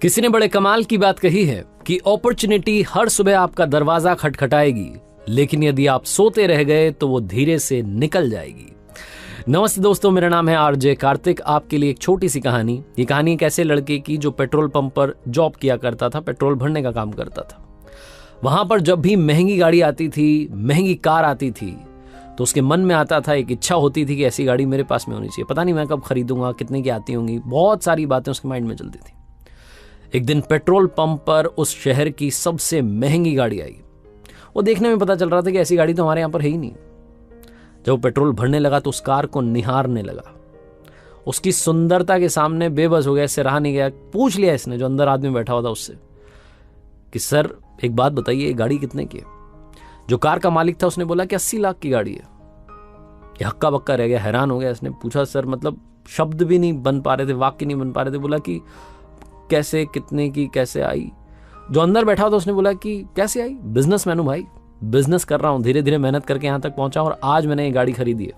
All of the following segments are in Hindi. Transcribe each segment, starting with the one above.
किसी ने बड़े कमाल की बात कही है कि अपॉर्चुनिटी हर सुबह आपका दरवाजा खटखटाएगी, लेकिन यदि आप सोते रह गए तो वो धीरे से निकल जाएगी। नमस्ते दोस्तों, मेरा नाम है आरजे कार्तिक। आपके लिए एक छोटी सी कहानी। ये कहानी एक ऐसे लड़के की जो पेट्रोल पंप पर जॉब किया करता था, पेट्रोल भरने का काम करता था। वहां पर जब भी महंगी गाड़ी आती थी, महंगी कार आती थी, तो उसके मन में आता था, एक इच्छा होती थी कि ऐसी गाड़ी मेरे पास में होनी चाहिए। पता नहीं मैं कब खरीदूंगा, कितने की आती होंगी, बहुत सारी बातें उसके माइंड में चलती थी। एक दिन पेट्रोल पंप पर उस शहर की सबसे महंगी गाड़ी आई। वो देखने में पता चल रहा था कि ऐसी गाड़ी तो हमारे यहाँ पर है ही नहीं। जब वो पेट्रोल भरने लगा तो उस कार को निहारने लगा। उसकी सुंदरता के सामने बेबस हो गया, इससे रहा नहीं गया। पूछ लिया इसने, जो अंदर आदमी बैठा हुआ था उससे, कि सर एक बात बताइए, ये गाड़ी कितने की है? जो कार का मालिक था उसने बोला कि 80 लाख की गाड़ी है। ये हक्का बक्का रह गया, हैरान हो गया। इसने पूछा, सर मतलब शब्द भी नहीं बन पा रहे थे, वाक्य नहीं बन पा रहे थे। बोला कि कैसे, कितने की, कैसे आई? जो अंदर बैठा हुआ था उसने बोला कि कैसे आई? बिजनेसमैन हूं भाई, बिजनेस कर रहा हूं, धीरे धीरे मेहनत करके यहां तक पहुंचा और आज मैंने ये गाड़ी खरीदी है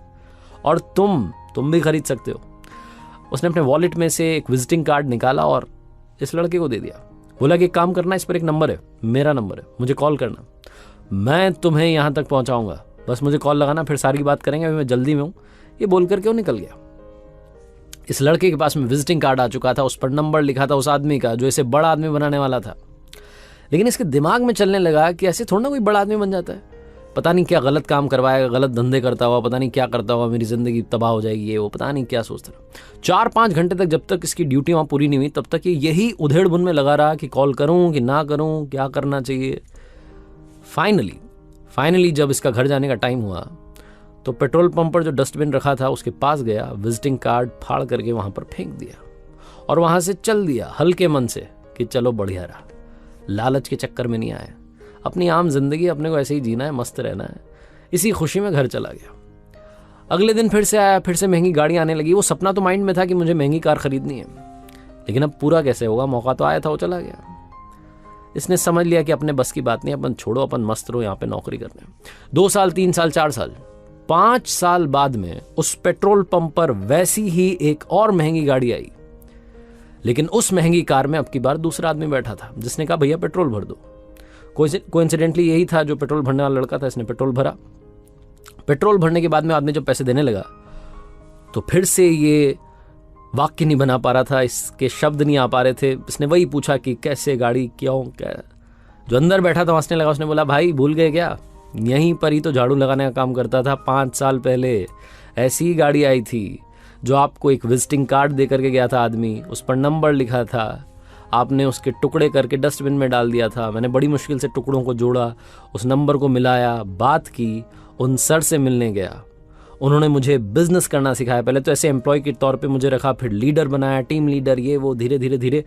और तुम भी खरीद सकते हो। उसने अपने वॉलेट में से एक विजिटिंग कार्ड निकाला और इस लड़के को दे दिया। बोला कि एक काम करना, इस पर एक नंबर है, मेरा नंबर है, मुझे कॉल करना, मैं तुम्हें यहां तक पहुंचाऊंगा, बस मुझे कॉल लगाना, फिर सारी बात करेंगे, अभी मैं जल्दी में हूं। ये बोल करके वो निकल गया। इस लड़के के पास में विजिटिंग कार्ड आ चुका था, उस पर नंबर लिखा था उस आदमी का जो इसे बड़ा आदमी बनाने वाला था। लेकिन इसके दिमाग में चलने लगा कि ऐसे थोड़ा ना कोई बड़ा आदमी बन जाता है। पता नहीं क्या गलत काम करवाएगा, गलत धंधे करता हुआ, पता नहीं क्या करता हुआ, मेरी जिंदगी तबाह हो जाएगी, ये वो पता नहीं क्या सोचता रहा। 4-5 घंटे तक, जब तक इसकी ड्यूटी वहां पूरी नहीं हुई, तब तक ये यही उधेड़ बुन में लगा रहा कि कॉल करूं कि ना करूं, क्या करना चाहिए। फाइनली जब इसका घर जाने का टाइम हुआ तो पेट्रोल पंप पर जो डस्टबिन रखा था उसके पास गया, विजिटिंग कार्ड फाड़ करके वहां पर फेंक दिया और वहां से चल दिया हल्के मन से कि चलो बढ़िया रहा, लालच के चक्कर में नहीं आया, अपनी आम जिंदगी अपने को ऐसे ही जीना है, मस्त रहना है। इसी खुशी में घर चला गया। अगले दिन फिर से आया, फिर से महंगी गाड़ी आने लगी। वो सपना तो माइंड में था कि मुझे महंगी कार खरीदनी है, लेकिन अब पूरा कैसे होगा? मौका तो आया था, वो चला गया। इसने समझ लिया कि अपने बस की बात नहीं, अपन छोड़ो, अपन मस्त रहो, यहाँ पे नौकरी करने। 2 साल, 3 साल, 4 साल, 5 साल बाद में उस पेट्रोल पंप पर वैसी ही एक और महंगी गाड़ी आई। लेकिन उस महंगी कार में अब की बार दूसरा आदमी बैठा था, जिसने कहा भैया पेट्रोल भर दो। कोइंसिडेंटली यही था जो पेट्रोल भरने वाला लड़का था। इसने पेट्रोल भरा। पेट्रोल भरने के बाद में आदमी जब पैसे देने लगा तो फिर से ये वाक्य नहीं बना पा रहा था, इसके शब्द नहीं आ पा रहे थे। इसने वही पूछा कि कैसे, गाड़ी, क्यों, क्या? जो अंदर बैठा था हंसने लगा। उसने बोला, भाई भूल गए क्या? यहीं पर ही तो झाड़ू लगाने का काम करता था। 5 साल पहले ऐसी ही गाड़ी आई थी जो आपको एक विजिटिंग कार्ड दे करके गया था आदमी, उस पर नंबर लिखा था, आपने उसके टुकड़े करके डस्टबिन में डाल दिया था। मैंने बड़ी मुश्किल से टुकड़ों को जोड़ा, उस नंबर को मिलाया, बात की, उन सर से मिलने गया। उन्होंने मुझे बिजनेस करना सिखाया। पहले तो ऐसे एम्प्लॉय के तौर पे मुझे रखा, फिर लीडर बनाया, टीम लीडर, ये वो। धीरे धीरे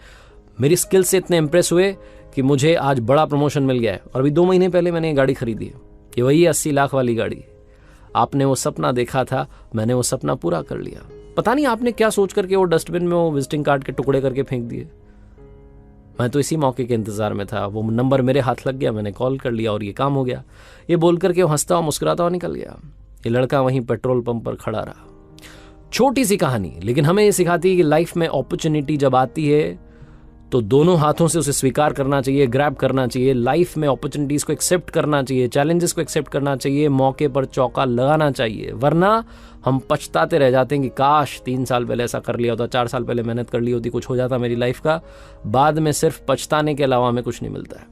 मेरी स्किल से इतने इम्प्रेस हुए कि मुझे आज बड़ा प्रमोशन मिल गया है। और अभी 2 महीने पहले मैंने ये गाड़ी खरीदी है। ये वही 80 लाख वाली गाड़ी। आपने वो सपना देखा था, मैंने वो सपना पूरा कर लिया। पता नहीं आपने क्या सोच करके वो डस्टबिन में वो विजिटिंग कार्ड के टुकड़े करके फेंक दिए। मैं तो इसी मौके के इंतजार में था। वो नंबर मेरे हाथ लग गया, मैंने कॉल कर लिया और ये काम हो गया। ये बोल करके वो हंसता हुआ, मुस्कुराता हुआ निकल गया। ये लड़का वहीं पेट्रोल पंप पर खड़ा रहा। छोटी सी कहानी, लेकिन हमें ये सिखाती है कि लाइफ में अपॉर्चुनिटी जब आती है तो दोनों हाथों से उसे स्वीकार करना चाहिए, ग्रैब करना चाहिए। लाइफ में अपॉर्चुनिटीज को एक्सेप्ट करना चाहिए, चैलेंजेस को एक्सेप्ट करना चाहिए, मौके पर चौका लगाना चाहिए। वरना हम पछताते रह जाते हैं कि काश 3 साल पहले ऐसा कर लिया होता, 4 साल पहले मेहनत कर ली होती, कुछ हो जाता मेरी लाइफ का। बाद में सिर्फ पछताने के अलावा हमें कुछ नहीं मिलता है।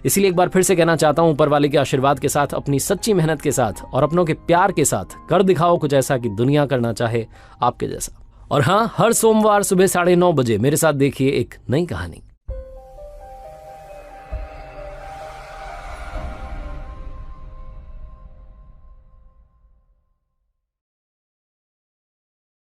इसीलिए एक बार फिर से कहना चाहता हूं, ऊपर वाले के आशीर्वाद के साथ, अपनी सच्ची मेहनत के साथ और अपनों के प्यार के साथ कर दिखाओ कुछ ऐसा कि दुनिया करना चाहे आपके जैसा। और हाँ, हर सोमवार सुबह 9:30 बजे मेरे साथ देखिए एक नई कहानी।